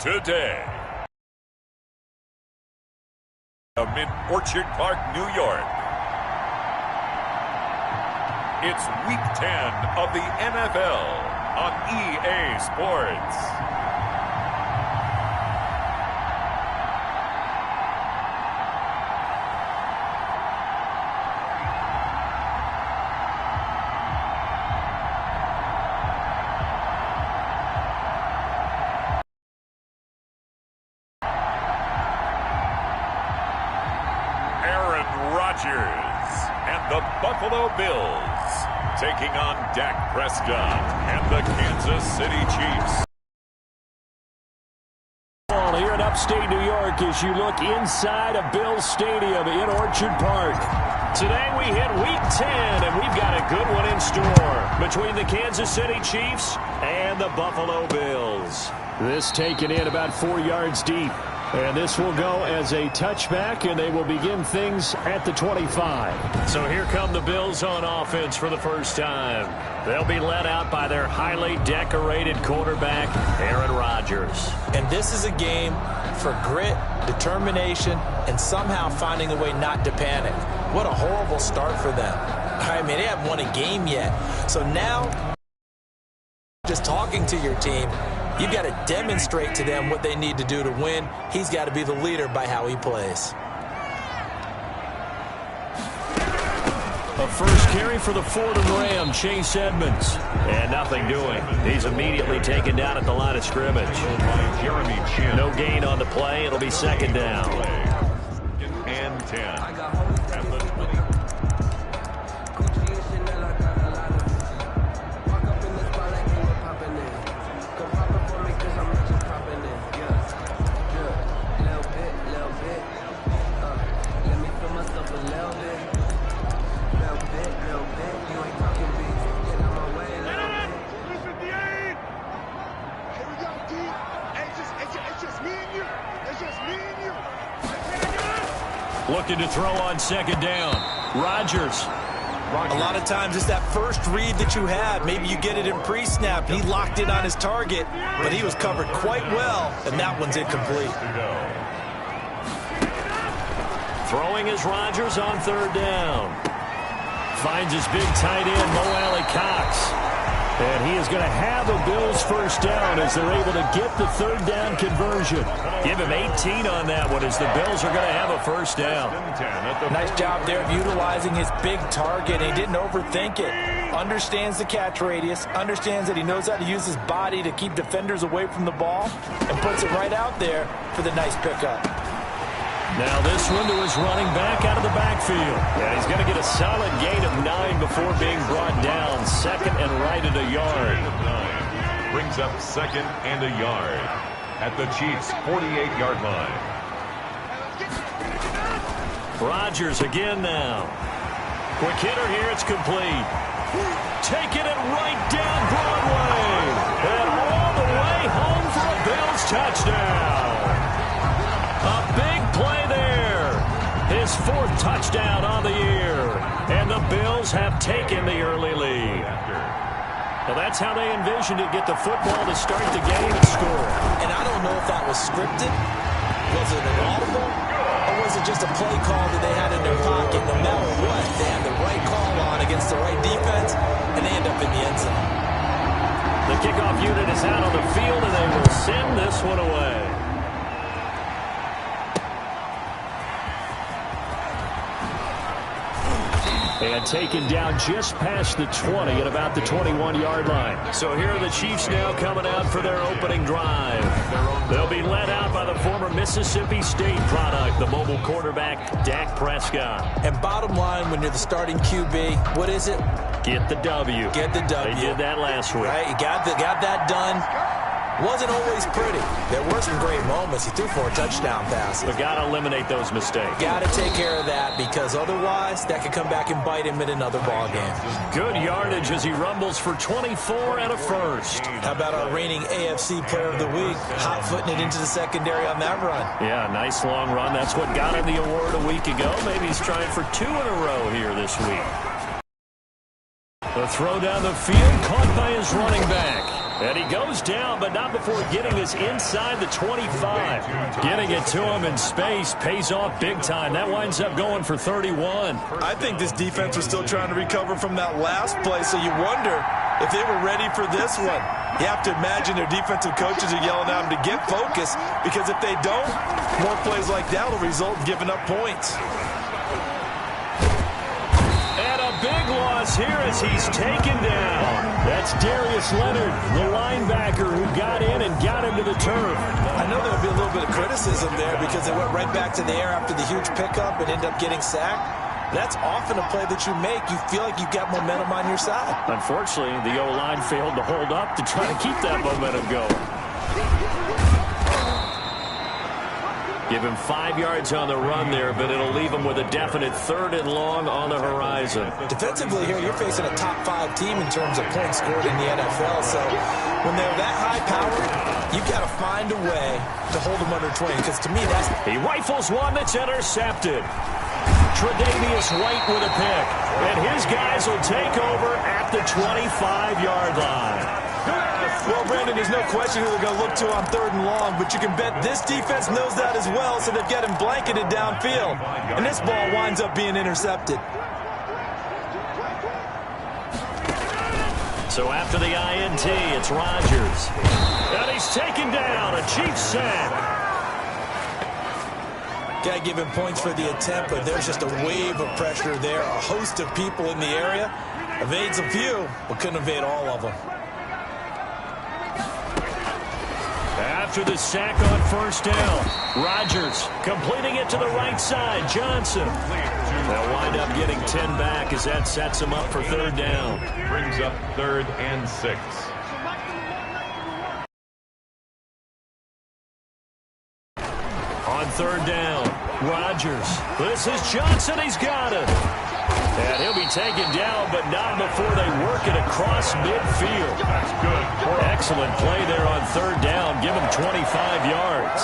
today. In Orchard Park, New York. It's Week 10 of the NFL on EA Sports. And the Buffalo Bills taking on Dak Prescott and the Kansas City Chiefs. Here in upstate New York as you look inside of Bills Stadium in Orchard Park. Today we hit Week 10 and we've got a good one in store between the Kansas City Chiefs and the Buffalo Bills. This taken in about 4 yards deep. And this will go as a touchback, and they will begin things at the 25. So here come the Bills on offense for the first time. They'll be led out by their highly decorated quarterback, Aaron Rodgers. And this is a game for grit, determination, and somehow finding a way not to panic. What a horrible start for them. I mean, they haven't won a game yet. So now, just talking to your team, you've got to demonstrate to them what they need to do to win. He's got to be the leader by how he plays. A first carry for the Fordham Ram, Chase Edmonds. And nothing doing. He's immediately taken down at the line of scrimmage. No gain on the play. It'll be second down. And 10. Looking to throw on second down. Rodgers. A lot of times it's that first read that you have. Maybe you get it in pre-snap. He locked in on his target, but he was covered quite well, and that one's incomplete. Throwing is Rodgers on third down. Finds his big tight end, Mo Alley-Cox. And he is going to have a Bills first down as they're able to get the third down conversion. Give him 18 on that one as the Bills are going to have a first down. Nice job there of utilizing his big target. He didn't overthink it. Understands the catch radius. Understands that he knows how to use his body to keep defenders away from the ball. And puts it right out there for the nice pickup. Now this one to his running back out of the backfield. Yeah, he's going to get a solid gain of 9 before being brought down. Second and right at a yard. Brings up second and a yard at the Chiefs' 48-yard line. Rodgers again now. Quick hitter here, it's complete. Taking it right down Broadway. And all the way home for a Bills touchdown. A big play there. His 4th touchdown on the year. And the Bills have taken the early lead. Well, that's how they envisioned it. Get the football to start the game and score. And I don't know if that was scripted. Was it an audible? Or was it just a play call that they had in their pocket? No matter what, they had the right call on against the right defense, and they end up in the end zone. The kickoff unit is out on the field, and they will send this one away. And taken down just past the 20 at about the 21-yard line. So here are the Chiefs now coming out for their opening drive. They'll be led out by the former Mississippi State product, the mobile quarterback, Dak Prescott. And bottom line, when you're the starting QB, what is it? Get the W. Get the W. They did that last week. Right, you got that done. Wasn't always pretty. There were some great moments. He threw 4 touchdown passes. But got to eliminate those mistakes. Got to take care of that because otherwise that could come back and bite him in another ball game. Good yardage as he rumbles for 24 and a first. How about our reigning AFC Player of the Week, hot-footing it into the secondary on that run? Yeah, nice long run. That's what got him the award a week ago. Maybe he's trying for 2 in a row here this week. The throw down the field caught by his running back. And he goes down, but not before getting this inside the 25. Getting it to him in space pays off big time. That winds up going for 31. I think this defense was still trying to recover from that last play, so you wonder if they were ready for this one. You have to imagine their defensive coaches are yelling at them to get focused, because if they don't, more plays like that will result in giving up points. And a big loss here as he's taken down. That's Darius Leonard, the linebacker who got in and got into the turf. I know there'll be a little bit of criticism there because they went right back to the air after the huge pickup and ended up getting sacked. That's often a play that you make. You feel like you've got momentum on your side. Unfortunately, the O-line failed to hold up to try to keep that momentum going. Give him 5 yards on the run there, but it'll leave him with a definite 3rd and long on the horizon. Defensively here, you're facing a top 5 team in terms of points scored in the NFL. So when they're that high powered, you've got to find a way to hold them under 20. Because to me, that's... He rifles one that's intercepted. Tre'Davious White with a pick. And his guys will take over at the 25-yard line. Well, Brandon, there's no question who they're going to look to on 3rd and long, but you can bet this defense knows that as well, so they've got him blanketed downfield. And this ball winds up being intercepted. So after the INT, it's Rodgers. And he's taken down, a Chiefs sack. Got to give him points for the attempt, but there's just a wave of pressure there. A host of people in the area. Evades a few, but couldn't evade all of them. After the sack on 1st down, Rodgers completing it to the right side. Johnson. They'll wind up getting 10 back as that sets him up for 3rd down. Brings up 3rd and 6. On 3rd down, Rodgers. This is Johnson. He's got it. And he'll be taken down, but not before they work it across midfield. That's good. Excellent play there on 3rd down. Give him 25 yards.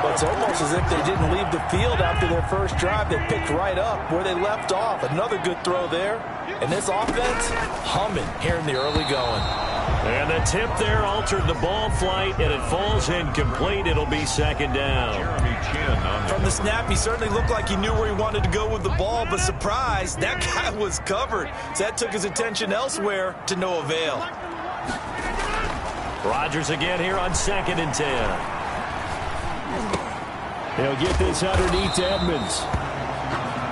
But it's almost as if they didn't leave the field after their first drive. They picked right up where they left off. Another good throw there. And this offense, humming here in the early going. And the tip there altered the ball flight, and it falls incomplete. It'll be 2nd down. From the snap, he certainly looked like he knew where he wanted to go with the ball, but surprise, that guy was covered. So that took his attention elsewhere to no avail. Rodgers again here on 2nd and 10. He'll get this underneath to Edmonds.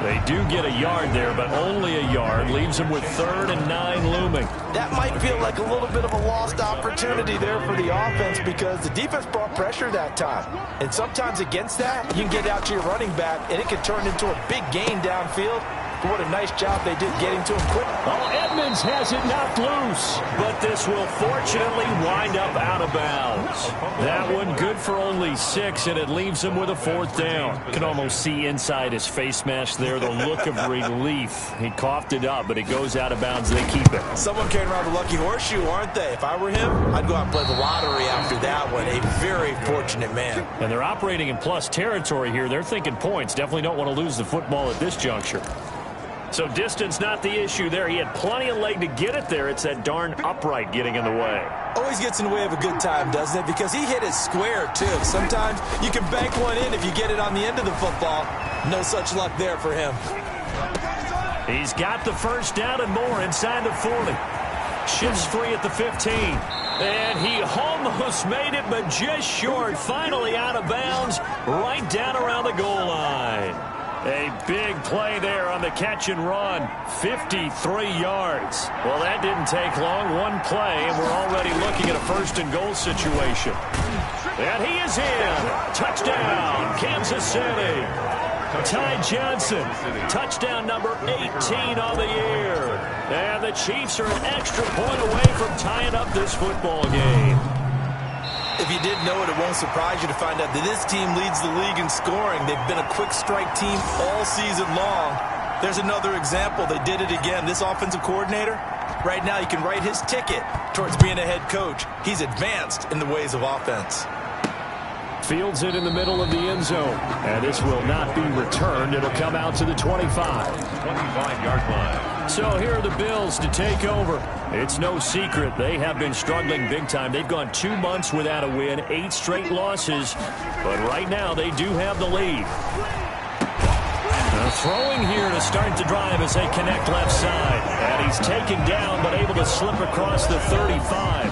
They do get a yard there, but only a yard. Leaves them with 3rd and 9 looming. That might feel like a little bit of a lost opportunity there for the offense because the defense brought pressure that time. And sometimes against that, you can get out to your running back, and it can turn into a big gain downfield. But what a nice job they did getting to him quick. Oh, Edmonds has it knocked loose, but this will fortunately wind up out of bounds. That one good for only 6, and it leaves him with a 4th down. Can almost see inside his face mask there the look of relief. He coughed it up, but it goes out of bounds. They keep it. Someone carrying around the lucky horseshoe, aren't they? If I were him, I'd go out and play the lottery after that one. A very fortunate man. And they're operating in plus territory here. They're thinking points. Definitely don't want to lose the football at this juncture. So distance not the issue there. He had plenty of leg to get it there. It's that darn upright getting in the way. Always gets in the way of a good time, doesn't it? Because he hit it square, too. Sometimes you can bank one in if you get it on the end of the football. No such luck there for him. He's got the 1st down and more inside the 40. Shifts free at the 15. And he almost made it, but just short. Finally out of bounds, right down around the goal line. A big play there on the catch and run. 53 yards. Well, that didn't take long. One play, and we're already looking at a 1st and goal situation. And he is in. Touchdown, Kansas City. Ty Johnson, touchdown number 18 on the year. And the Chiefs are an extra point away from tying up this football game. If you didn't know it, it won't surprise you to find out that this team leads the league in scoring. They've been a quick strike team all season long. There's another example. They did it again. This offensive coordinator, right now, you can write his ticket towards being a head coach. He's advanced in the ways of offense. Fields it in the middle of the end zone. And this will not be returned. It'll come out to the 25. 25-yard line. So here are the Bills to take over. It's no secret they have been struggling big time. They've gone 2 months without a win, 8 straight losses. But right now they do have the lead. Now throwing here to start the drive as they connect left side. And he's taken down but able to slip across the 35.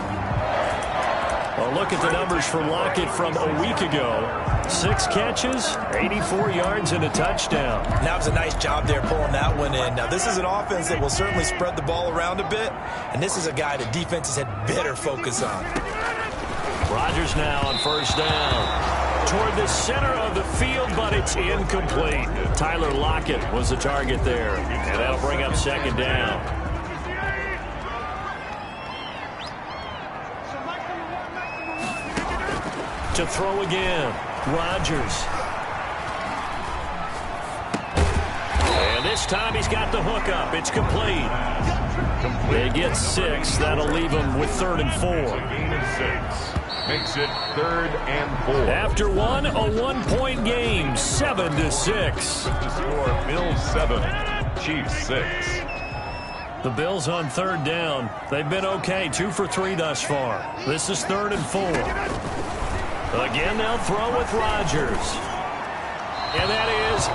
Well, look at the numbers for Lockett from a week ago. 6 catches, 84 yards, and a touchdown. That was a nice job there pulling that one in. Now, this is an offense that will certainly spread the ball around a bit, and this is a guy that defenses had better focus on. Rodgers now on first down. Toward the center of the field, but it's incomplete. Tyler Lockett was the target there, and that'll bring up second down. To throw again, Rodgers. And this time he's got the hook up. It's complete. They get 6. That'll leave them with 3rd and 4. Gain of 6. Makes it 3rd and 4. After one, a 1-point game, 7-6. The score, Bills 7, Chiefs 6. The Bills on 3rd down. They've been okay, 2 for 3 thus far. This is 3rd and 4. Again, they'll throw with Rodgers. And that is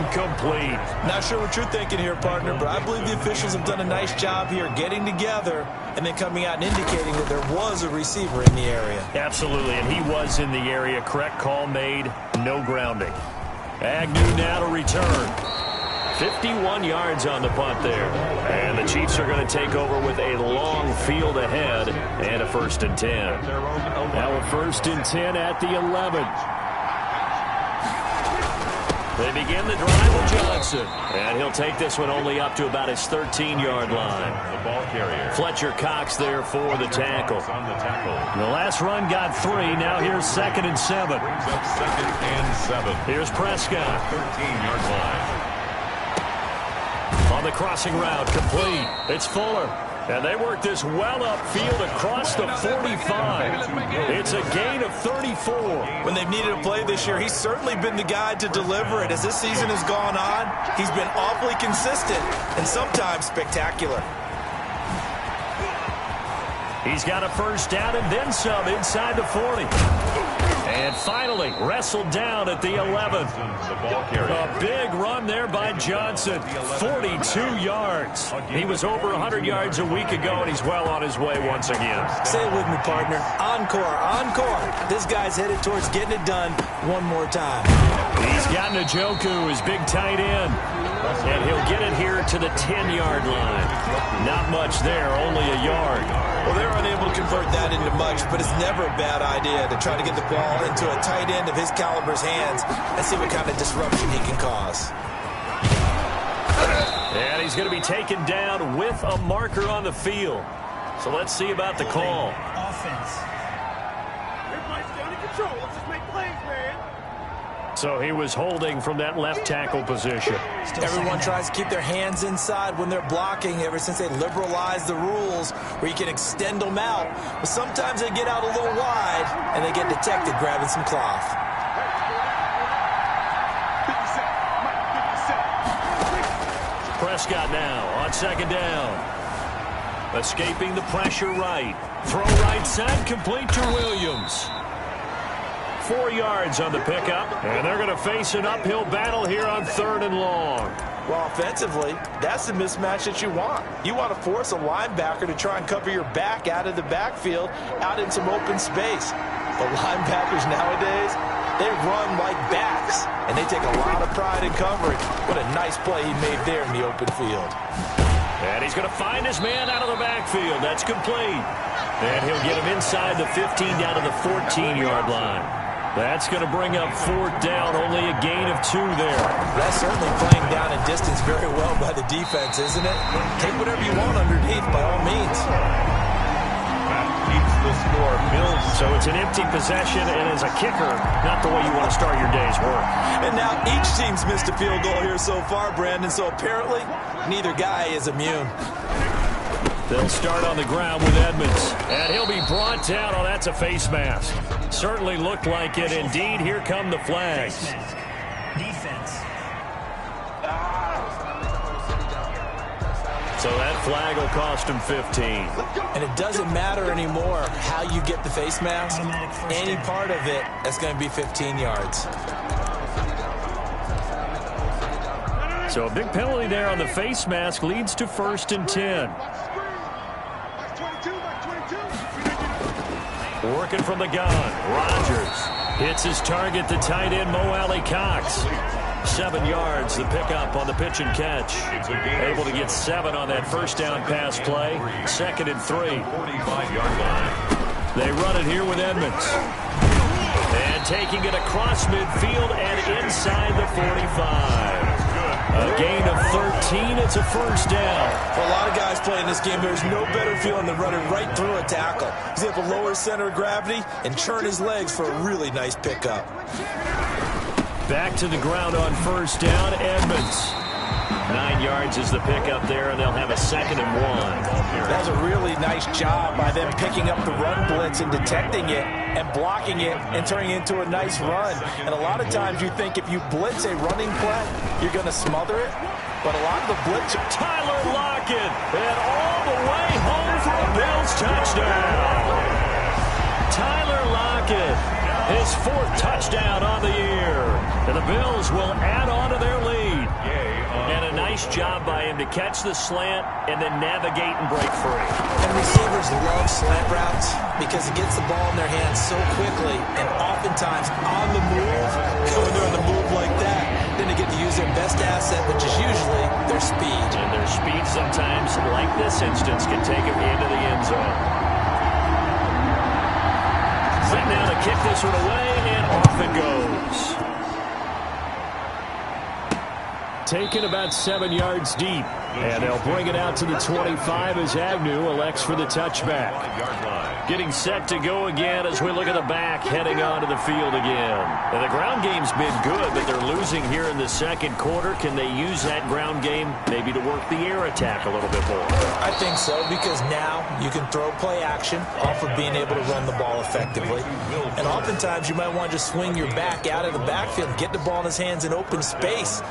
incomplete. Not sure what you're thinking here, partner, but I believe the officials have done a nice job here getting together and then coming out and indicating that there was a receiver in the area. Absolutely, and he was in the area. Correct call made, no grounding. Agnew now to return. 51 yards on the punt there. And the Chiefs are going to take over with a long field ahead and a 1st and 10. Now a 1st and 10 at the 11. They begin the drive with Johnson. And he'll take this one only up to about his 13-yard line. The ball carrier. Fletcher Cox there for the tackle. On the tackle. The last run got 3. Now here's 2nd and 7. Brings up 2nd and 7. Here's Prescott. 13-yard line. On the crossing route, complete. It's Fuller. And they work this well upfield across the 45. It's a gain of 34. When they've needed a play this year, he's certainly been the guy to deliver it. As this season has gone on, he's been awfully consistent and sometimes spectacular. He's got a 1st down and then some inside the 40. And finally, wrestled down at the 11. A big run there by Johnson. 42 yards. He was over 100 yards a week ago, and he's well on his way once again. Say it with me, partner. Encore, encore. This guy's headed towards getting it done one more time. He's got Njoku, his big tight end. And he'll get it here to the 10-yard line. Not much there, only a yard. Well, they're unable to convert that into much, but it's never a bad idea to try to get the ball into a tight end of his caliber's hands and see what kind of disruption he can cause. And he's going to be taken down with a marker on the field. So let's see about the call. Offense. Everybody's down in control. Let's just make plays, man. So he was holding from that left tackle position. Everyone tries to keep their hands inside when they're blocking ever since they liberalized the rules where you can extend them out. But sometimes they get out a little wide and they get detected grabbing some cloth. Prescott now on 2nd down. Escaping the pressure right. Throw right side, complete to Williams. 4 yards on the pickup, and they're going to face an uphill battle here on 3rd and long. Well, offensively, that's the mismatch that you want. You want to force a linebacker to try and cover your back out of the backfield, out in some open space. But linebackers nowadays, they run like backs, and they take a lot of pride in coverage. What a nice play he made there in the open field. And he's going to find his man out of the backfield. That's complete. And he'll get him inside the 15 down to the 14-yard line. That's going to bring up 4th down, only a gain of 2 there. That's certainly playing down in distance very well by the defense, isn't it? Take whatever you want underneath, by all means. That keeps the score, Bills. So it's an empty possession, and as a kicker, not the way you want to start your day's work. And now each team's missed a field goal here so far, Brandon, so apparently neither guy is immune. They'll start on the ground with Edmonds. And he'll be brought down. Oh, that's a face mask. Certainly looked like it. Indeed, here come the flags. Defense. So that flag will cost him 15. And it doesn't matter anymore how you get the face mask. Any part of it, that's going to be 15 yards. So a big penalty there on the face mask leads to 1st and 10. Working from the gun, Rodgers hits his target, the tight end, Mo Alley Cox. 7 yards, the pickup on the pitch and catch. Able to get 7 on that first down pass play. 2nd and 3. 45-yard line. They run it here with Edmonds. And taking it across midfield and inside the 45. A gain of 13. It's a first down. For a lot of guys playing this game, there's no better feeling than running right through a tackle. He's able to lower his center of gravity and churn his legs for a really nice pickup. Back to the ground on first down, Edmonds. 9 yards is the pickup there, and they'll have a 2nd and 1. That's a really nice job by them picking up the run blitz and detecting it and blocking it and turning it into a nice run. And a lot of times you think if you blitz a running play, you're going to smother it. But a lot of the blitz... Tyler Lockett, and all the way home for a Bills touchdown. Tyler Lockett, his 4th touchdown on the year. And the Bills will add on to their lead. And a nice job by him to catch the slant and then navigate and break free. And receivers love slant routes because it gets the ball in their hands so quickly and oftentimes on the move. When they're on the move like that, then they get to use their best asset, which is usually their speed. And their speed sometimes, like this instance, can take them into the end zone. Set now to kick this one away, and off it goes. Taken about 7 yards deep. And they'll bring it out to the 25 as Agnew elects for the touchback. Getting set to go again as we look at the back, heading onto the field again. And the ground game's been good, but they're losing here in the second quarter. Can they use that ground game maybe to work the air attack a little bit more? I think so, because now you can throw play action off of being able to run the ball effectively. And oftentimes you might want to just swing your back out of the backfield, get the ball in his hands in open space,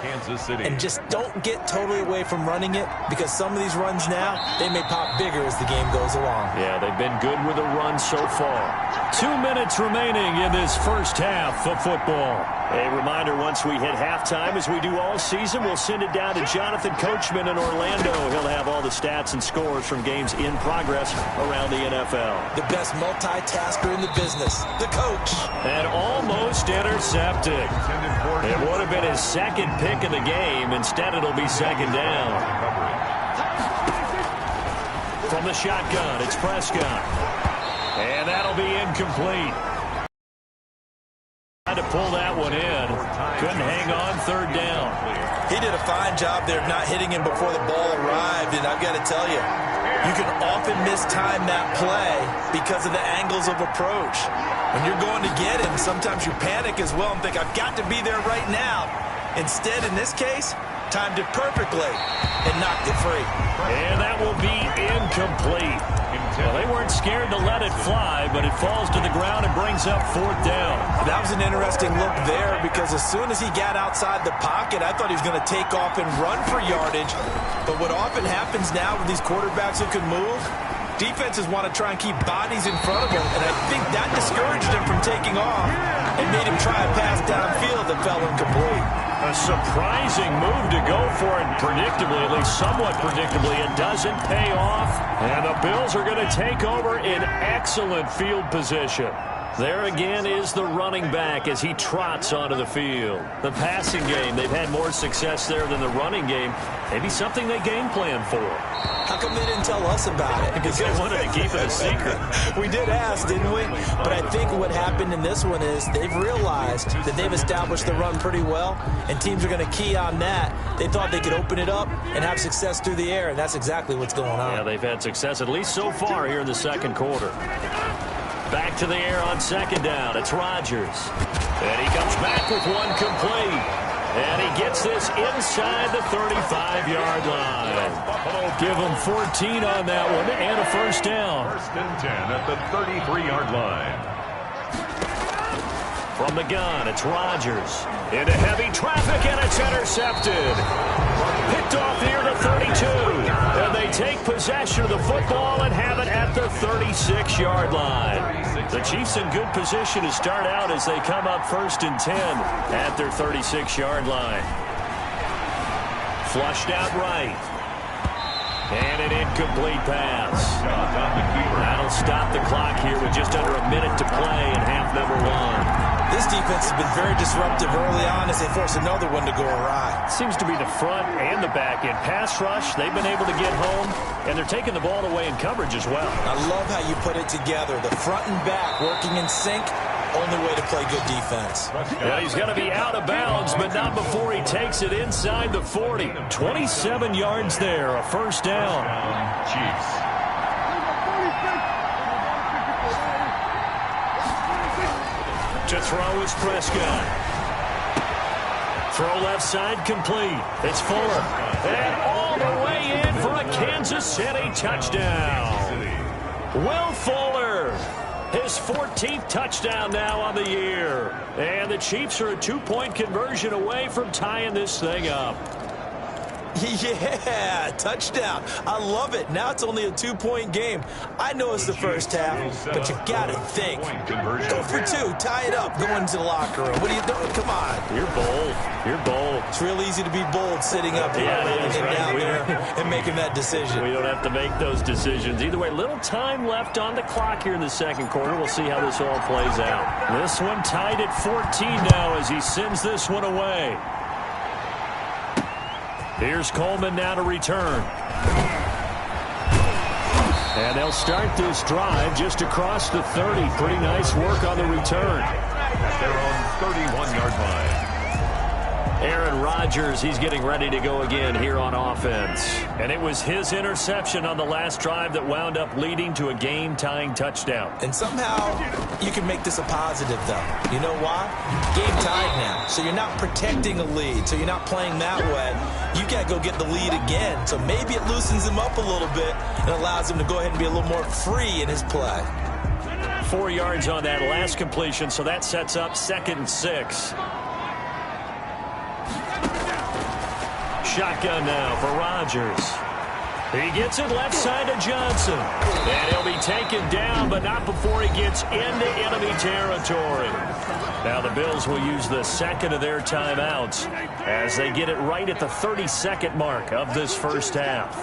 and just don't get totally away from running it, because some of these runs now, they may pop bigger as the game goes along. Yeah, they've been good with the run so far. 2 minutes remaining in this first half of football. A reminder, once we hit halftime, as we do all season, we'll send it down to Jonathan Coachman in Orlando. He'll have all the stats and scores from games in progress around the NFL. The best multitasker in the business, the coach. And almost intercepted. It would have been his 2nd pick in the game. Instead, it'll be 2nd down. From the shotgun, it's Prescott. And that'll be incomplete. Tried to pull that one in. Couldn't hang on, 3rd down. He did a fine job there of not hitting him before the ball arrived, and I've got to tell you, you can often mistime that play because of the angles of approach. When you're going to get him, sometimes you panic as well and think, I've got to be there right now. Instead, in this case, timed it perfectly and knocked it free. And that will be incomplete. Well, they weren't scared to let it fly, but it falls to the ground and brings up 4th down. That was an interesting look there, because as soon as he got outside the pocket, I thought he was going to take off and run for yardage. But what often happens now with these quarterbacks who can move, defenses want to try and keep bodies in front of him, and I think that discouraged him from taking off and made him try a pass downfield that fell incomplete. A surprising move to go for it, predictably, at least somewhat predictably. It doesn't pay off, and the Bills are going to take over in excellent field position. There again is the running back as he trots onto the field. The passing game, they've had more success there than the running game. Maybe something they game plan for. How come they didn't tell us about it? Because they wanted to keep it a secret. We did ask, didn't we? But I think what happened in this one is they've realized that they've established the run pretty well, and teams are going to key on that. They thought they could open it up and have success through the air, and that's exactly what's going on. Yeah, they've had success, at least so far here in the second quarter. Back to the air on 2nd down. It's Rodgers. And he comes back with one complete. And he gets this inside the 35-yard line. Give him 14 on that one and a first down. 1st and 10 at the 33-yard line. From the gun, it's Rodgers. Into heavy traffic, and it's intercepted. Picked off here to 32. And they take possession of the football and have it at the 36-yard line. The Chiefs in good position to start out as they come up 1st and 10 at their 36-yard line. Flushed out right. And an incomplete pass. That'll stop the clock here with just under a minute to play in half number 1. This defense has been very disruptive early on as they force another one to go awry. Seems to be the front and the back end. Pass rush, they've been able to get home, and they're taking the ball away in coverage as well. I love how you put it together. The front and back working in sync. Only way to play good defense. Yeah, he's going to be out of bounds, but not before he takes it inside the 40. 27 yards there, a first down. Chiefs. To throw is Prescott. Throw left side complete. It's Fuller. And all the way in for a Kansas City touchdown. Will Fuller. His 14th touchdown now on the year. And the Chiefs are a 2-point conversion away from tying this thing up. Yeah, touchdown. I love it. Now it's only a 2-point game. I know it's the first half, but you got to think. Go for 2. Tie it up. Go into the locker room. What are you doing? Come on. You're bold. You're bold. It's real easy to be bold sitting up here and down there and making that decision. We don't have to make those decisions. Either way, little time left on the clock here in the second quarter. We'll see how this all plays out. This one tied at 14 now as he sends this one away. Here's Coleman now to return. And they'll start this drive just across the 30. Pretty nice work on the return. At their own 31-yard line. Aaron Rodgers, he's getting ready to go again here on offense. And it was his interception on the last drive that wound up leading to a game-tying touchdown. And somehow you can make this a positive, though. You know why? Game tied now. So you're not protecting a lead. So you're not playing that way. You got to go get the lead again. So maybe it loosens him up a little bit and allows him to go ahead and be a little more free in his play. 4 yards on that last completion, so that sets up 2nd and 6. Shotgun now for Rodgers. He gets it left side to Johnson. And he'll be taken down, but not before he gets into enemy territory. Now the Bills will use the second of their timeouts as they get it right at the 32nd mark of this first half.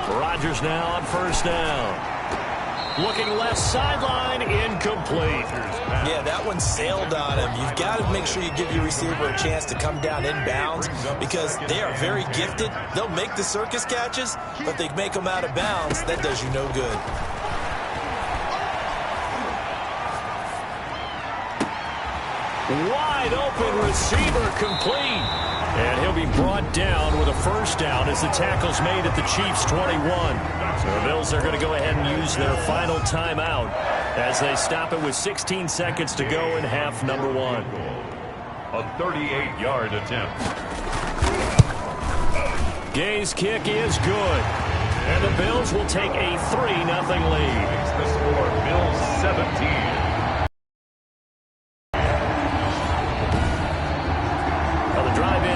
Rodgers now on first down. Looking left sideline, incomplete. Yeah, that one sailed on him. You've got to make sure you give your receiver a chance to come down inbounds because they are very gifted. They'll make the circus catches, but they make them out of bounds. That does you no good. Wide open receiver complete. And he'll be brought down with a first down as the tackle's made at the Chiefs' 21. So the Bills are going to go ahead and use their final timeout as they stop it with 16 seconds to go in half number 1. A 38-yard attempt. Gay's kick is good. And the Bills will take a 3-0 lead. Makes the score Bills 17.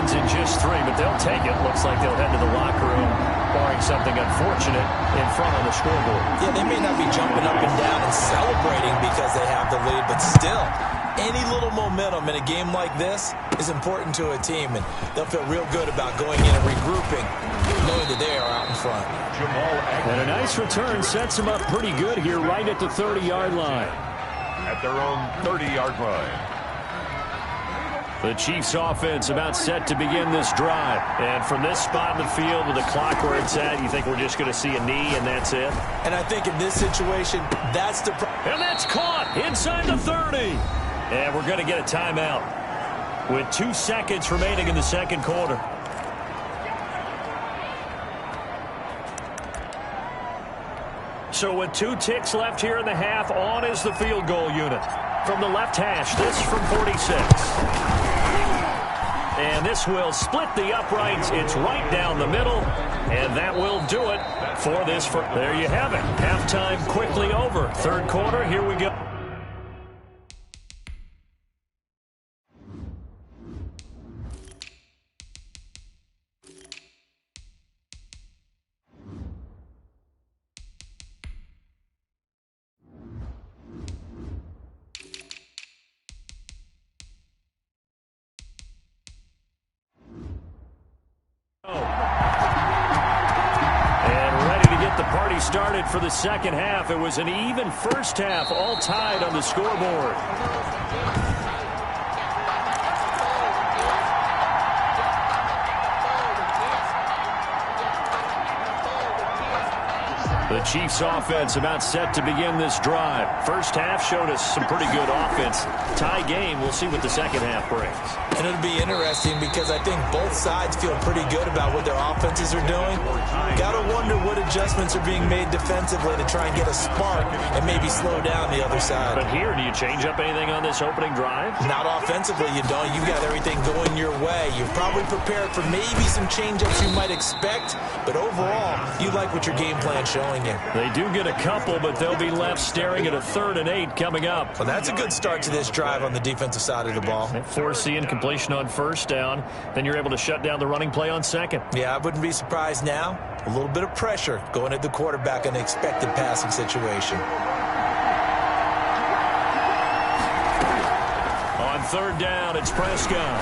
In just 3, but they'll take it. Looks like they'll head to the locker room, barring something unfortunate in front on the scoreboard. Yeah, they may not be jumping up and down and celebrating because they have the lead, but still, any little momentum in a game like this is important to a team, and they'll feel real good about going in and regrouping, knowing that they are out in front. And a nice return sets them up pretty good here right at the 30-yard line. At their own 30-yard line. The Chiefs offense about set to begin this drive. And from this spot in the field with the clock where it's at, you think we're just going to see a knee and that's it? And I think in this situation, that's the and that's caught inside the 30. And we're going to get a timeout with 2 seconds remaining in the second quarter. So with 2 ticks left here in the half, on is the field goal unit. From the left hash, this from 46. And this will split the uprights. It's right down the middle. And that will do it for this. There you have it. Halftime quickly over. Third quarter, here we go. restarted for the second half. It was an even first half, all tied on the scoreboard. The Chiefs offense about set to begin this drive. First half showed us some pretty good offense. Tie game. We'll see what the second half brings. And it'll be interesting because I think both sides feel pretty good about what their offenses are doing. Got to wonder what adjustments are being made defensively to try and get a spark and maybe slow down the other side. But here, do you change up anything on this opening drive? Not offensively, you don't. You've got everything going your way. You're probably prepared for maybe some change-ups you might expect, but overall, you like what your game plan's showing you. They do get a couple, but they'll be left staring at a 3rd and 8 coming up. Well, that's a good start to this drive on the defensive side of the ball. Force the incompletion on first down. Then you're able to shut down the running play on second. Yeah, I wouldn't be surprised now. A little bit of pressure going at the quarterback in an expected passing situation. On 3rd down, it's Prescott.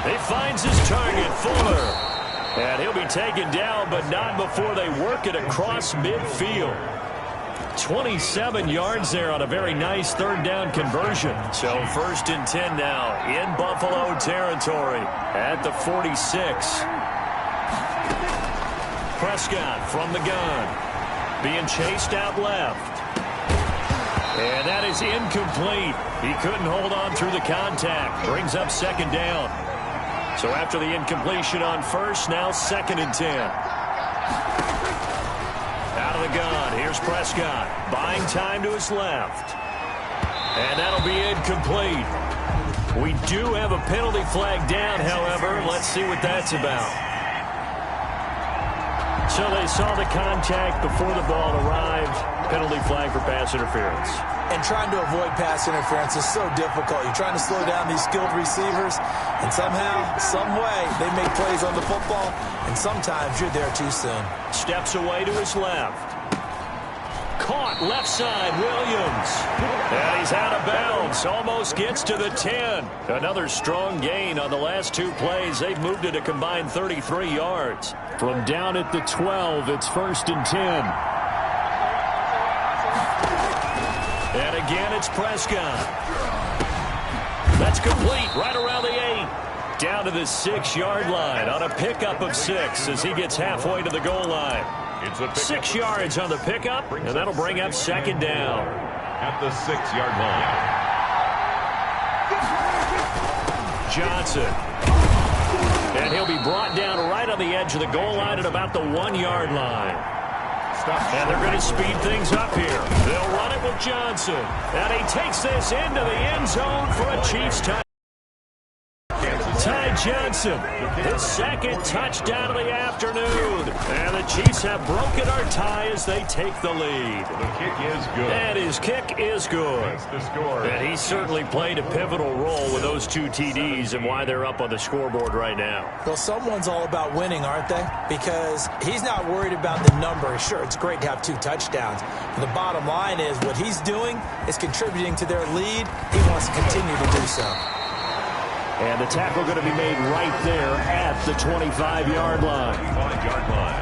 He finds his target, Fuller. And he'll be taken down, but not before they work it across midfield. 27 yards there on a very nice 3rd down conversion. So 1st and 10 now in Buffalo territory at the 46. Prescott from the gun. Being chased out left. And that is incomplete. He couldn't hold on through the contact. Brings up 2nd down. So after the incompletion on 1st, now 2nd and 10. Out of the gun, here's Prescott. Buying time to his left. And that'll be incomplete. We do have a penalty flag down, however. Let's see what that's about. So they saw the contact before the ball arrived. Penalty flag for pass interference. And trying to avoid pass interference is so difficult. You're trying to slow down these skilled receivers, and somehow, some way, they make plays on the football, and sometimes you're there too soon. Steps away to his left. Caught left side, Williams. And he's out of bounds. Almost gets to the 10. Another strong gain on the last 2 plays. They've moved it a combined 33 yards. From down at the 12, it's 1st and 10. And again, it's Prescott. That's complete right around the 8. Down to the 6-yard line on a pickup of 6 as he gets halfway to the goal line. 6 yards on the pickup, and that'll bring up 2nd down. At the 6-yard line. Johnson. And he'll be brought down right on the edge of the goal line at about the 1-yard line. And they're going to speed things up here. They'll run it with Johnson. And he takes this into the end zone for a Chiefs touchdown. Ty Johnson, his 2nd touchdown of the afternoon. And the Chiefs have broken our tie as they take the lead. The kick is good. And his kick is good. That's the score. And he certainly played a pivotal role with those 2 TDs and why they're up on the scoreboard right now. Well, someone's all about winning, aren't they? Because he's not worried about the number. Sure, it's great to have 2 touchdowns. But the bottom line is what he's doing is contributing to their lead. He wants to continue to do so. And the tackle going to be made right there at the 25-yard line. 25-yard line.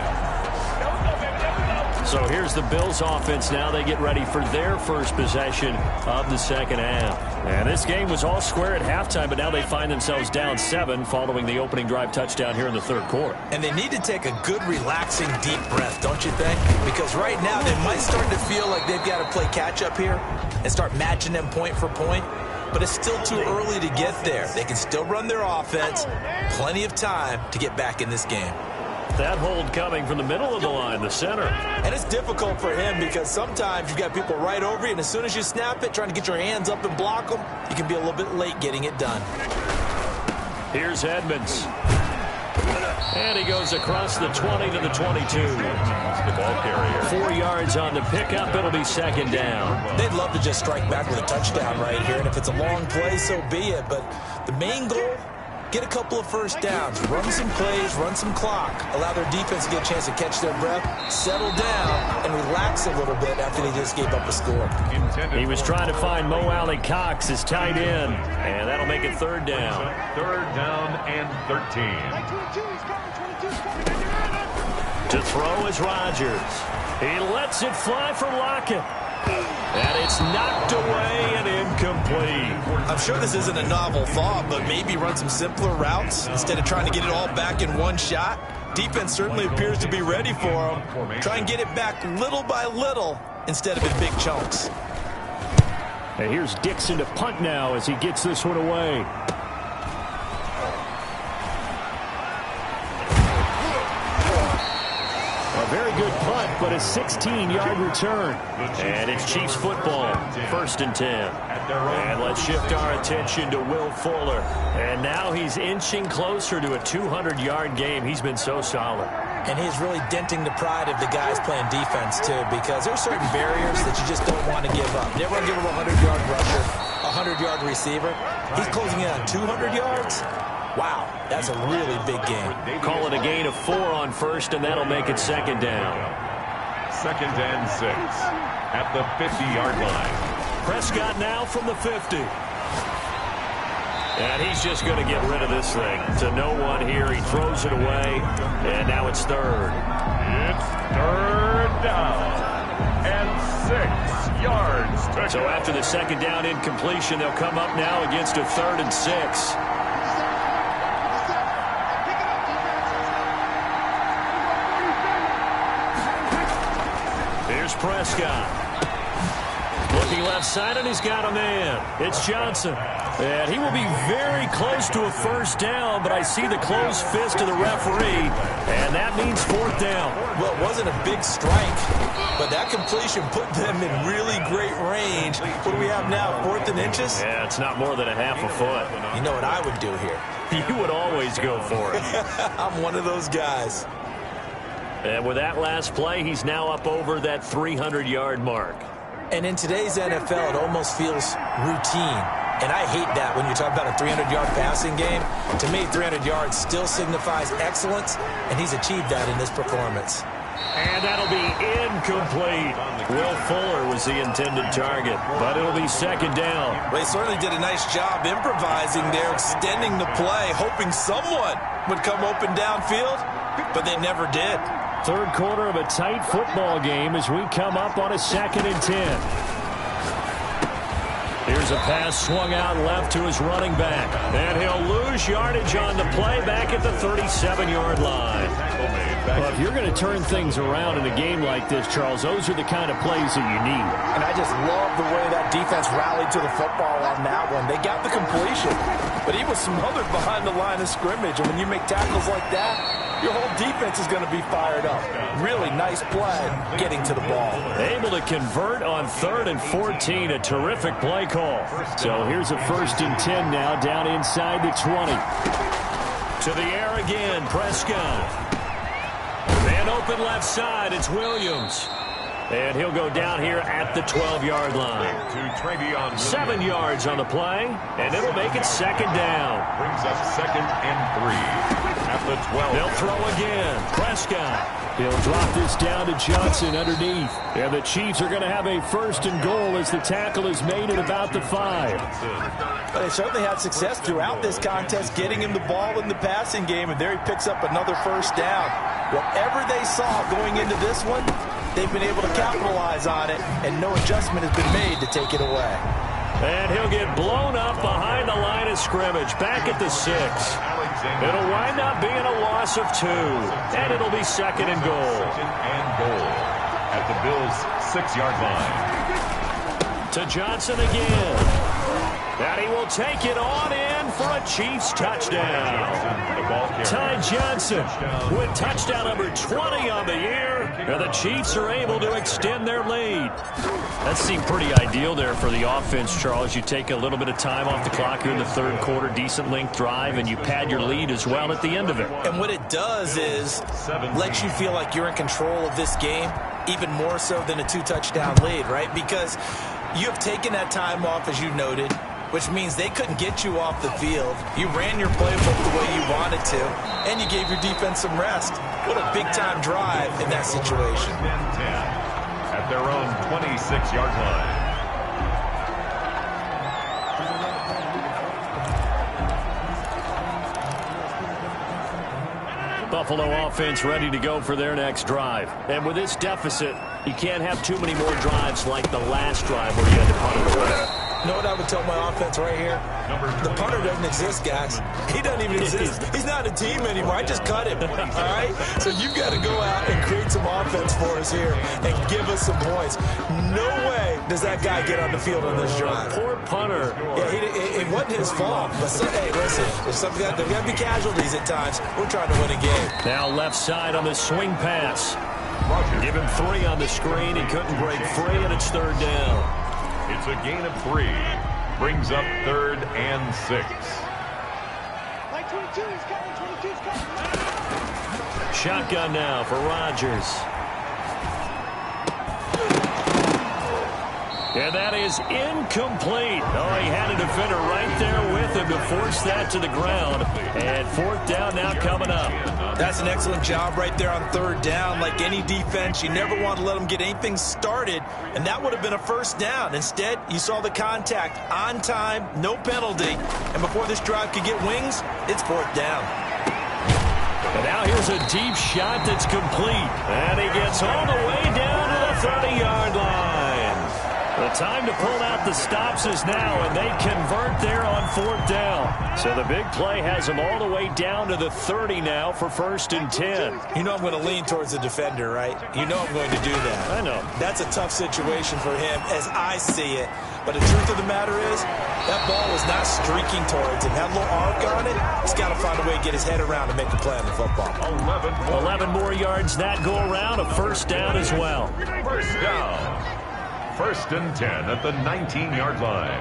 So here's the Bills offense now. They get ready for their first possession of the second half. And this game was all square at halftime, but now they find themselves down 7 following the opening drive touchdown here in the 3rd quarter. And they need to take a good, relaxing, deep breath, don't you think? Because right now they might start to feel like they've got to play catch-up here and start matching them point for point. But it's still too early to get there. They can still run their offense. Plenty of time to get back in this game. That hold coming from the middle of the line, the center. And it's difficult for him because sometimes you've got people right over you, and as soon as you snap it, trying to get your hands up and block them, you can be a little bit late getting it done. Here's Edmonds. And he goes across the 20 to the 22. The ball carrier. 4 yards on the pickup. It'll be 2nd down. They'd love to just strike back with a touchdown right here, and if it's a long play, so be it. But the main goal, get a couple of first downs, run some plays, run some clock, allow their defense to get a chance to catch their breath, settle down, and relax a little bit after they just gave up a score. He was trying to find Mo Alley Cox, his tight end, and that'll make it 3rd down. 3rd down and 13. To throw is Rodgers. He lets it fly for Lockett. And it's knocked away and incomplete. I'm sure this isn't a novel thought, but maybe run some simpler routes instead of trying to get it all back in one shot. Defense certainly appears to be ready for him. Try and get it back little by little instead of in big chunks. And here's Dixon to punt now as he gets this one away. A very good punt, but a 16-yard return. And it's Chiefs football, 1st and 10. And let's shift our attention to Will Fuller. And now he's inching closer to a 200-yard game. He's been so solid. And he's really denting the pride of the guys playing defense, too, because there's certain barriers that you just don't want to give up. Never want to give him a 100-yard rusher, a 100-yard receiver. He's closing in on 200 yards. Wow, that's a really big game. Call it a gain of 4 on 1st, and that'll make it 2nd down. 2nd and 6 at the 50-yard line. Prescott now from the 50. And he's just going to get rid of this thing. To no one here. He throws it away. And now it's 3rd. It's 3rd down. And 6 yards. So after the 2nd down incompletion, they'll come up now against a 3rd and 6. Here's Prescott. Looking left side, and he's got a man. It's Johnson. And he will be very close to a 1st down, but I see the closed fist of the referee, and that means 4th down. Well, it wasn't a big strike, but that completion put them in really great range. What do we have now, 4th and inches? Yeah, it's not more than a half a foot. You know what I would do here? You would always go for it. I'm one of those guys. And with that last play, he's now up over that 300-yard mark. And in today's NFL, it almost feels routine. And I hate that when you talk about a 300-yard passing game. To me, 300 yards still signifies excellence, and he's achieved that in this performance. And that'll be incomplete. Will Fuller was the intended target, but it'll be 2nd down. Well, he certainly did a nice job improvising there, extending the play, hoping someone would come open downfield, but they never did. 3rd quarter of a tight football game as we come up on a 2nd and 10. Here's a pass swung out left to his running back. And he'll lose yardage on the play back at the 37-yard line. Well, if you're going to turn things around in a game like this, Charles, those are the kind of plays that you need. And I just love the way that defense rallied to the football on that one. They got the completion, but he was smothered behind the line of scrimmage. And when you make tackles like that, your whole defense is going to be fired up. Really nice play getting to the ball. Able to convert on 3rd and 14. A terrific play call. So here's a 1st and 10 now down inside the 20. To the air again, Prescott. Man open left side, it's Williams. And he'll go down here at the 12-yard line. 7 yards on the play, and it'll make it 2nd down. Brings up 2nd and 3 at the 12. They'll throw again. Prescott. He'll drop this down to Johnson underneath. And the Chiefs are going to have a 1st and goal as the tackle is made at about the 5. But they certainly had success throughout this contest, getting him the ball in the passing game, and there he picks up another 1st down. Whatever they saw going into this one, they've been able to capitalize on it, and no adjustment has been made to take it away. And he'll get blown up behind the line of scrimmage, back at the 6. It'll wind up being a loss of 2, and it'll be 2nd and goal. 2nd and goal at the Bills' 6-yard line. To Johnson again. And he will take it on in for a Chiefs touchdown. Ty Johnson with touchdown number 20 on the year. And the Chiefs are able to extend their lead. That seemed pretty ideal there for the offense, Charles. You take a little bit of time off the clock here in the 3rd quarter, decent length drive, and you pad your lead as well at the end of it. And what it does is let you feel like you're in control of this game, even more so than a 2-touchdown lead, right? Because you have taken that time off, as you noted, which means they couldn't get you off the field. You ran your playbook the way you wanted to, and you gave your defense some rest. What a big-time drive in that situation. 10 at their own 26-yard line. Buffalo offense ready to go for their next drive. And with this deficit, you can't have too many more drives like the last drive where you had to punt it away. You know what I would tell my offense right here? The punter doesn't exist, guys. He doesn't even exist. He's not a team anymore. I just cut him, all right? So you've got to go out and create some offense for us here and give us some points. No way does that guy get on the field on this drive. Poor punter. Yeah, it wasn't his fault. But, hey, listen, there's got to be casualties at times. We're trying to win a game. Now left side on the swing pass. Give him 3 on the screen. He couldn't break free, and it's third down. It's a gain of 3. Brings up 3rd and 6. Like 22, he's coming, 22's coming. Shotgun now for Rodgers. And that is incomplete. Oh, he had a defender right there with him to force that to the ground. And 4th down now coming up. That's an excellent job right there on 3rd down. Like any defense, you never want to let them get anything started, and that would have been a 1st down. Instead, you saw the contact on time, no penalty, and before this drive could get wings, it's 4th down. And now here's a deep shot that's complete. And he gets all the way down to the 30-yard line. The time to pull out the stops is now, and they convert there on 4th down. So the big play has them all the way down to the 30 now for 1st and 10. You know I'm going to lean towards the defender, right? You know I'm going to do that. I know. That's a tough situation for him as I see it. But the truth of the matter is, that ball was not streaking towards him. Had a little arc on it. He's got to find a way to get his head around and make a play on the football. 11 more yards that go around. A 1st down as well. 1st down. 1st and 10 at the 19-yard line.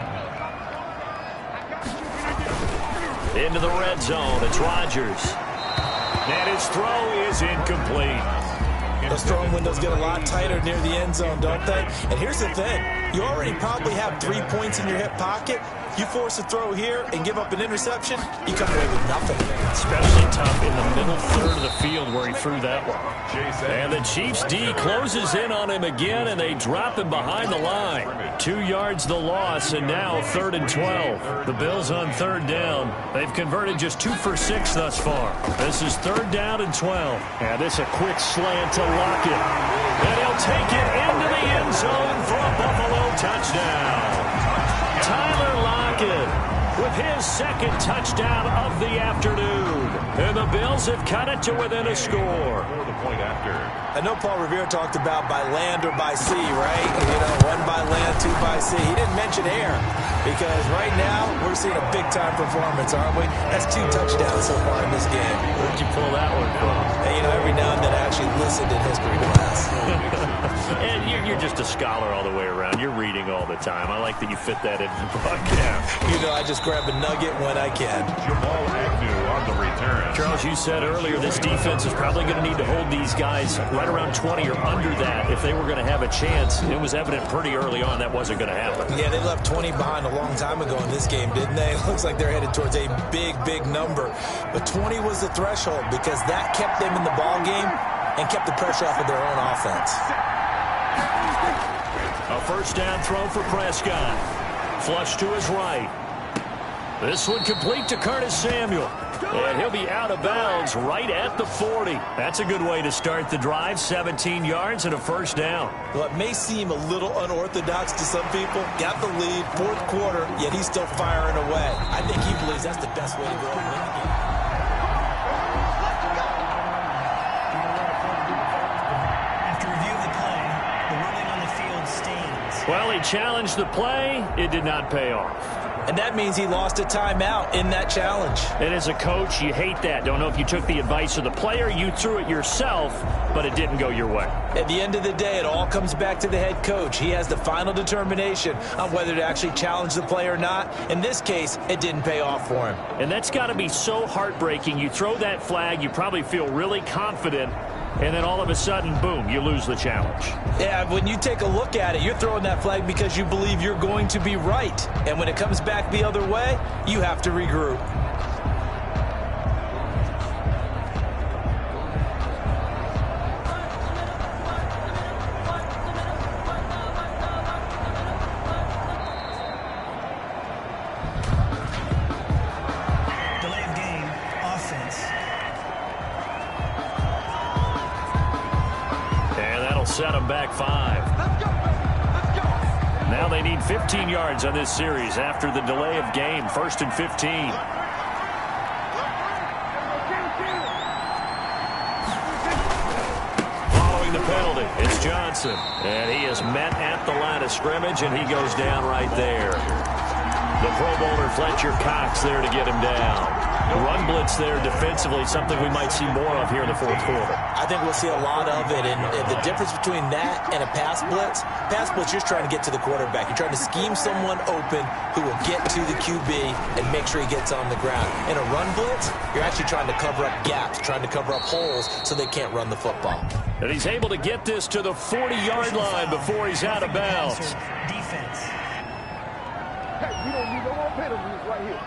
Into the red zone. It's Rodgers. And his throw is incomplete. Those throwing windows get a lot tighter near the end zone, don't they? And here's the thing. You already probably have 3 points in your hip pocket. You force a throw here and give up an interception, you come away with nothing. Especially tough in the middle third of the field where he threw that one. And the Chiefs D closes in on him again, and they drop him behind the line. 2 yards the loss, and now 3rd and 12. The Bills on 3rd down. They've converted just 2 for 6 thus far. This is 3rd down and 12. And this a quick slant to Lockett. And he'll take it into the end zone for a Buffalo touchdown. Tyler Lockett with his 2nd touchdown of the afternoon. And the Bills have cut it to within a score. The point after. I know Paul Revere talked about by land or by sea, right? You know, 1 by land, 2 by sea. He didn't mention air because right now we're seeing a big-time performance, aren't we? That's 2 touchdowns so far in this game. Where'd you pull that one from? Hey, you know, every now and then I actually listened in history class. And you're just a scholar all the way around. You're reading all the time. I like that you fit that into the broadcast. You know, I just grab a nugget when I can. Jamal Agnew on the return. Charles, you said earlier this defense is probably going to need to hold these guys right around 20 or under that if they were going to have a chance. It was evident pretty early on that wasn't going to happen. Yeah, they left 20 behind a long time ago in this game, didn't they? It looks like they're headed towards a big, big number. But 20 was the threshold because that kept them in the ball game and kept the pressure off of their own offense. A 1st down throw for Prescott. Flush to his right. This one complete to Curtis Samuel. And he'll be out of bounds right at the 40. That's a good way to start the drive. 17 yards and a 1st down. Well, it may seem a little unorthodox to some people. Got the lead, 4th quarter, yet he's still firing away. I think he believes that's the best way to go and win the game. After reviewing the play, the ruling on the field stands. Well, he challenged the play. It did not pay off. And that means he lost a timeout in that challenge. And as a coach, you hate that. Don't know if you took the advice of the player, you threw it yourself, but it didn't go your way. At the end of the day, it all comes back to the head coach. He has the final determination on whether to actually challenge the play or not. In this case, it didn't pay off for him. And that's got to be so heartbreaking. You throw that flag, you probably feel really confident, and then all of a sudden, boom, you lose the challenge. Yeah, when you take a look at it, you're throwing that flag because you believe you're going to be right. And when it comes back the other way, you have to regroup. Delay of game, offense. set them back 5. Now they need 15 yards on this series after the delay of game. 1st and 15. Following the penalty, it's Johnson. And he is met at the line of scrimmage, and he goes down right there. The Pro Bowler Fletcher Cox there to get him down. The run blitz there defensively, something we might see more of here in the 4th quarter. I think we'll see a lot of it, and the difference between that and a pass blitz, you're just trying to get to the quarterback. You're trying to scheme someone open who will get to the QB and make sure he gets on the ground. In a run blitz, you're actually trying to cover up gaps, trying to cover up holes so they can't run the football. And he's able to get this to the 40-yard line before he's out of bounds. Defense. Hey, we don't need no more penalties right here.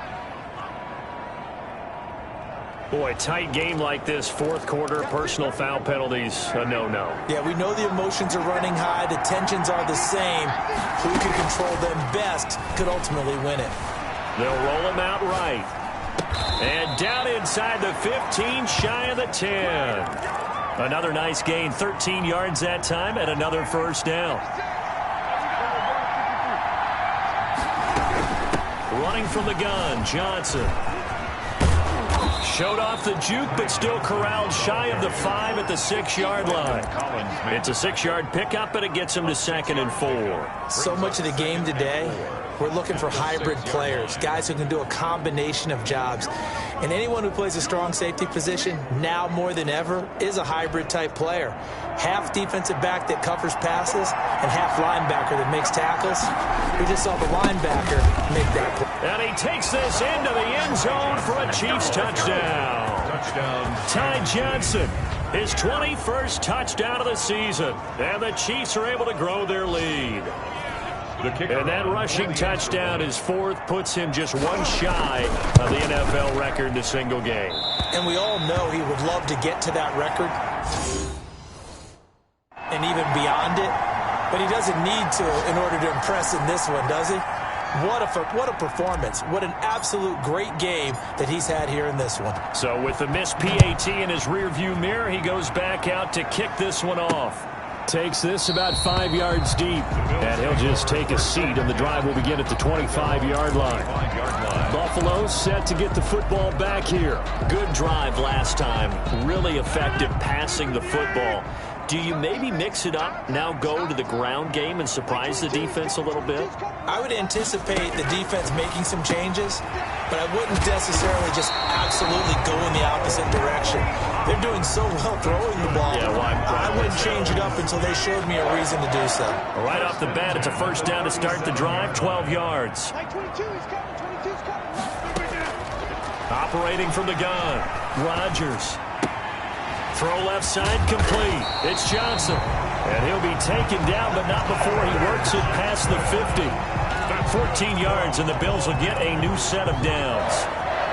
Boy, tight game like this, 4th quarter, personal foul penalties, a no-no. Yeah, we know the emotions are running high. The tensions are the same. Who can control them best could ultimately win it. They'll roll him out right. And down inside the 15, shy of the 10. Another nice gain, 13 yards that time, and another 1st down. Running from the gun, Johnson. Showed off the juke, but still corralled shy of the 5 at the 6-yard line. It's a 6-yard pickup, and it gets him to 2nd and 4. So much of the game today, we're looking for hybrid players, guys who can do a combination of jobs. And anyone who plays a strong safety position, now more than ever, is a hybrid-type player. Half defensive back that covers passes and half linebacker that makes tackles. We just saw the linebacker make that play. And he takes this into the end zone for a Chiefs touchdown. Ty Johnson, his 21st touchdown of the season. And the Chiefs are able to grow their lead. And that rushing touchdown, his 4th, puts him just one shy of the NFL record in a single game. And we all know he would love to get to that record and even beyond it. But he doesn't need to in order to impress in this one, does he? What a performance. What an absolute great game that he's had here in this one. So with the missed PAT in his rearview mirror, he goes back out to kick this one off. Takes this about 5 yards deep, and he'll just take a seat, and the drive will begin at the 25-yard line. Buffalo set to get the football back here. Good drive last time. Really effective passing the football. Do you maybe mix it up, now go to the ground game and surprise the defense a little bit? I would anticipate the defense making some changes, but I wouldn't necessarily just absolutely go in the opposite direction. They're doing so well throwing the ball. Yeah, well, I wouldn't change it up until they showed me a reason to do so. Right off the bat, it's a 1st down to start the drive, 12 yards. Operating from the gun, Rodgers. Throw left side complete. It's Johnson. And he'll be taken down, but not before he works it past the 50. 14 yards, and the Bills will get a new set of downs.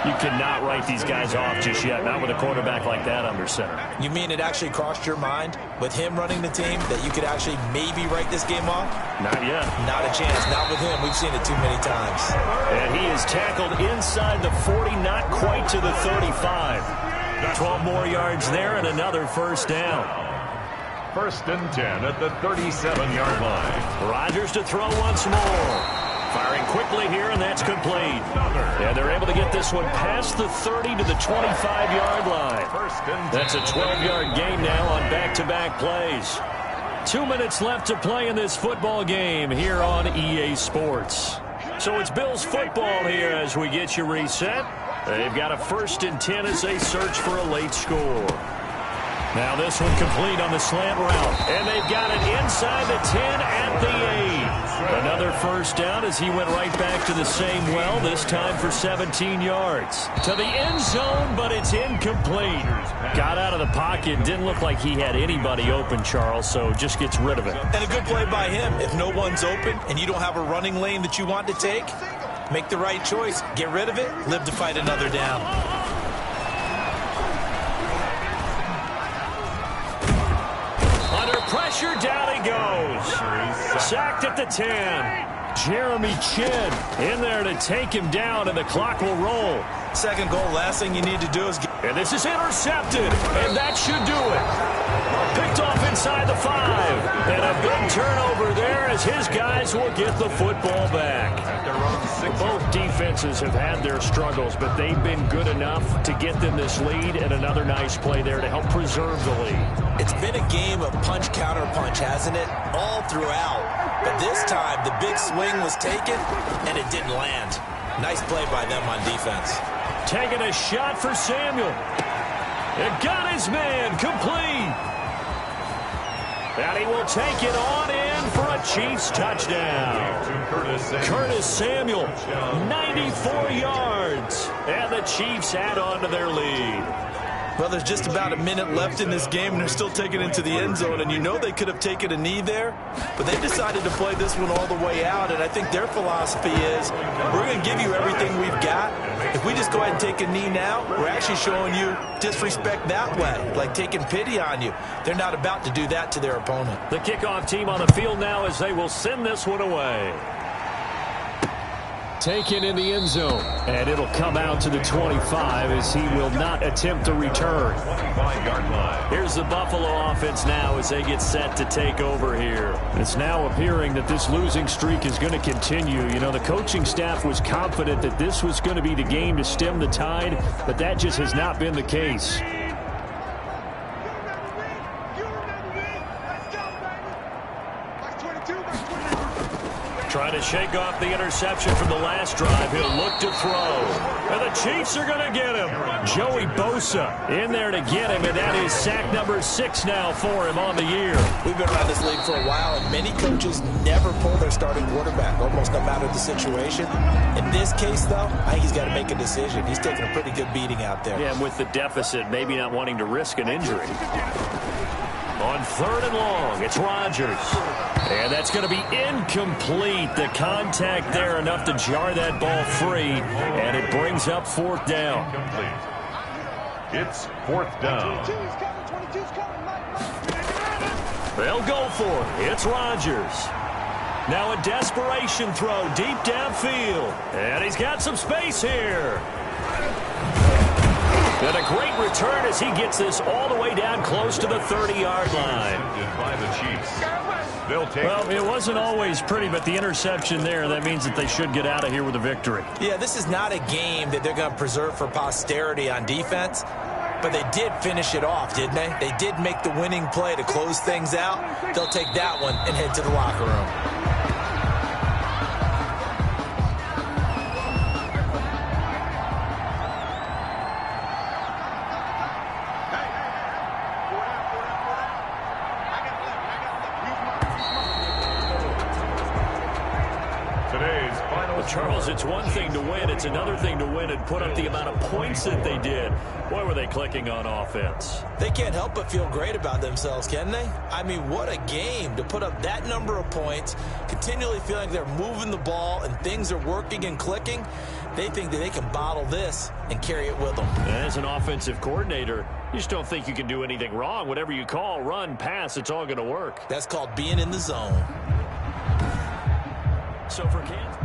You cannot write these guys off just yet, not with a quarterback like that under center. You mean it actually crossed your mind with him running the team that you could actually maybe write this game off? Not yet. Not a chance. Not with him. We've seen it too many times. And he is tackled inside the 40, not quite to the 35. 12 more yards there and another 1st down. 1st and 10 at the 37-yard line. Rodgers to throw once more. Firing quickly here, and that's complete. And they're able to get this one past the 30 to the 25-yard line. That's a 12-yard gain now on back-to-back plays. 2 minutes left to play in this football game here on EA Sports. So it's Bills football here as we get you reset. They've got a 1st and 10 as they search for a late score. Now this one complete on the slant route. And they've got it inside the 10 at the 8. Another 1st down as he went right back to the same well, this time for 17 yards. To the end zone, but it's incomplete. Got out of the pocket. Didn't look like he had anybody open, Charles, so just gets rid of it. And a good play by him. If no one's open and you don't have a running lane that you want to take, make the right choice. Get rid of it. Live to fight another down. Pressure, down he goes. Sacked at the 10. Jeremy Chin in there to take him down, and the clock will roll. Second goal, last thing you need to do is get... And this is intercepted, and that should do it. Picked off inside the 5. And a big turnover there as his guys will get the football back. Both defenses have had their struggles, but they've been good enough to get them this lead, and another nice play there to help preserve the lead. It's been a game of punch-counter-punch, hasn't it? All throughout. But this time, the big swing was taken, and it didn't land. Nice play by them on defense. Taking a shot for Samuel. It got his man complete. And he will take it on in for a Chiefs touchdown. Curtis Samuel, 94 yards. And the Chiefs add on to their lead. Well, there's just about a minute left in this game, and they're still taking it to the end zone. And you know they could have taken a knee there, but they decided to play this one all the way out. And I think their philosophy is, we're going to give you everything we've got. If we just go ahead and take a knee now, we're actually showing you disrespect that way, like taking pity on you. They're not about to do that to their opponent. The kickoff team on the field now as they will send this one away. Taken in the end zone, and it'll come out to the 25 as he will not attempt the return. Here's the Buffalo offense now as they get set to take over here. It's now appearing that this losing streak is going to continue. You know, the coaching staff was confident that this was going to be the game to stem the tide, but that just has not been the case. Trying to shake off the interception from the last drive. He'll look to throw. And the Chiefs are going to get him. Joey Bosa in there to get him, and that is sack number 6 now for him on the year. We've been around this league for a while, and many coaches never pull their starting quarterback, almost no matter the situation. In this case, though, I think he's got to make a decision. He's taking a pretty good beating out there. Yeah, and with the deficit, maybe not wanting to risk an injury. On 3rd and long, it's Rodgers. And that's going to be incomplete. The contact there enough to jar that ball free, and it brings up 4th down. It's 4th down. They'll go for it. It's Rodgers. Now a desperation throw deep downfield. And he's got some space here. And a great return as he gets this all the way down close to the 30-yard line. By the Chiefs. Well, it wasn't always pretty, but the interception there, that means that they should get out of here with a victory. Yeah, this is not a game that they're going to preserve for posterity on defense, but they did finish it off, didn't they? They did make the winning play to close things out. They'll take that one and head to the locker room. Charles, it's one thing to win. It's another thing to win and put up the amount of points that they did. Boy, were they clicking on offense. They can't help but feel great about themselves, can they? I mean, what a game to put up that number of points, continually feeling they're moving the ball and things are working and clicking. They think that they can bottle this and carry it with them. As an offensive coordinator, you just don't think you can do anything wrong. Whatever you call, run, pass, it's all going to work. That's called being in the zone. So for Kansas.